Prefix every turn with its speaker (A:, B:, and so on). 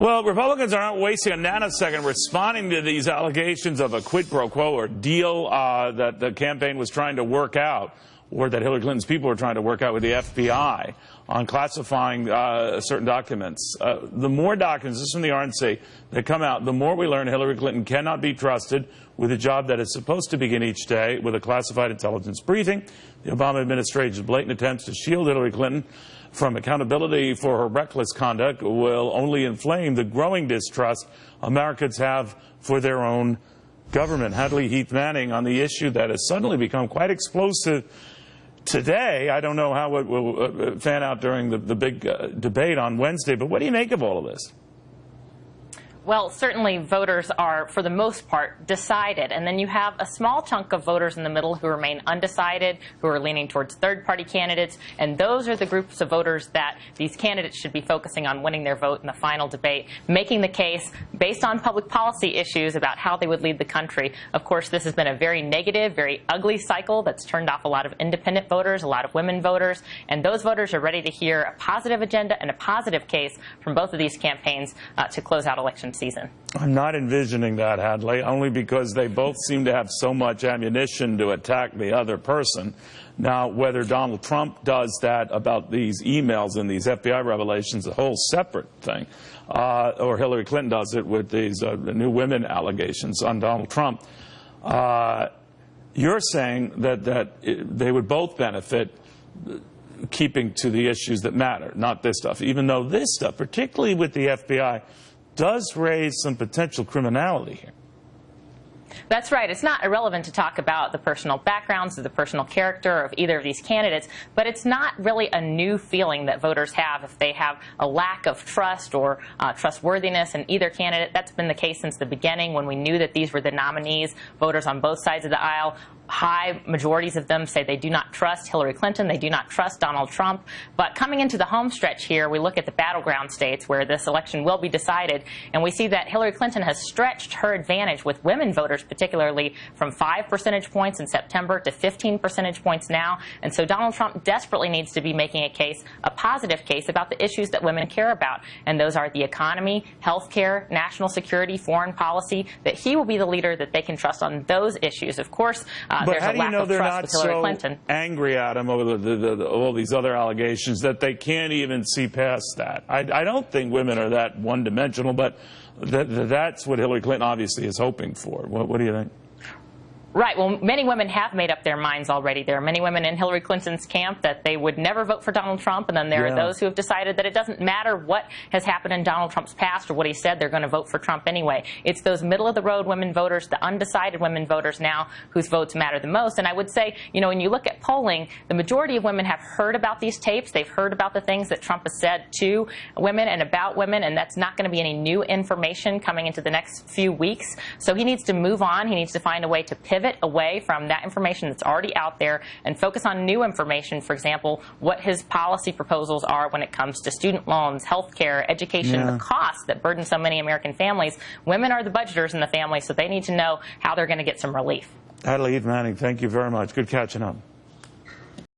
A: Well, Republicans aren't wasting a nanosecond responding to these allegations of a quid pro quo or deal that the campaign was trying to work out, or that Hillary Clinton's people were trying to work out with the FBI on classifying certain documents. The more documents, this is from the RNC, that come out, the more we learn Hillary Clinton cannot be trusted with a job that is supposed to begin each day with a classified intelligence briefing. The Obama administration's blatant attempts to shield Hillary Clinton from accountability for her reckless conduct will only inflame the growing distrust Americans have for their own government. Hadley Heath Manning on the issue that has suddenly become quite explosive today. I don't know how it will fan out during the big debate on Wednesday, but what do you make of all of this?
B: Well, certainly voters are, for the most part, decided. And then you have a small chunk of voters in the middle who remain undecided, who are leaning towards third-party candidates. And those are the groups of voters that these candidates should be focusing on winning their vote in the final debate, making the case based on public policy issues about how they would lead the country. Of course, this has been a very negative, very ugly cycle that's turned off a lot of independent voters, a lot of women voters. And those voters are ready to hear a positive agenda and a positive case from both of these campaigns to close out election season.
A: I'm not envisioning that, Hadley, only because they both seem to have so much ammunition to attack the other person. Now, whether Donald Trump does that about these emails and these FBI revelations, a whole separate thing, or Hillary Clinton does it with these new women allegations on Donald Trump. You're saying that they would both benefit keeping to the issues that matter, not this stuff, even though this stuff, particularly with the FBI, does raise some potential criminality here.
B: That's right. It's not irrelevant to talk about the personal backgrounds or the personal character of either of these candidates, but it's not really a new feeling that voters have if they have a lack of trust or trustworthiness in either candidate. That's been the case since the beginning when we knew that these were the nominees. Voters on both sides of the aisle, high majorities of them say they do not trust Hillary Clinton, they do not trust Donald Trump. But coming into the home stretch here, we look at the battleground states where this election will be decided, and we see that Hillary Clinton has stretched her advantage with women voters, particularly from 5 percentage points in September to 15 percentage points now. And so Donald Trump desperately needs to be making a case, a positive case, about the issues that women care about. And those are the economy, health care, national security, foreign policy, that he will be the leader that they can trust on those issues. Of course,
A: but how do you know they're not so angry at him over all these other allegations that they can't even see past that? I don't think women are that one-dimensional, but that's what Hillary Clinton obviously is hoping for. What do you think?
B: Right. Well, many women have made up their minds already. There are many women in Hillary Clinton's camp that they would never vote for Donald Trump, and then there are those who have decided that it doesn't matter what has happened in Donald Trump's past or what he said, they're going to vote for Trump anyway. It's those middle-of-the-road women voters, the undecided women voters now, whose votes matter the most. And I would say, you know, when you look at polling, the majority of women have heard about these tapes. They've heard about the things that Trump has said to women and about women, and that's not going to be any new information coming into the next few weeks. So he needs to move on. He needs to find a way to pivot away from that information that's already out there and focus on new information. For example, what his policy proposals are when it comes to student loans, health care, education, the costs that burden so many American families. Women are the budgeters in the family, so they need to know how they're going to get some relief.
A: Hadley Heath Manning, thank you very much. Good catching up.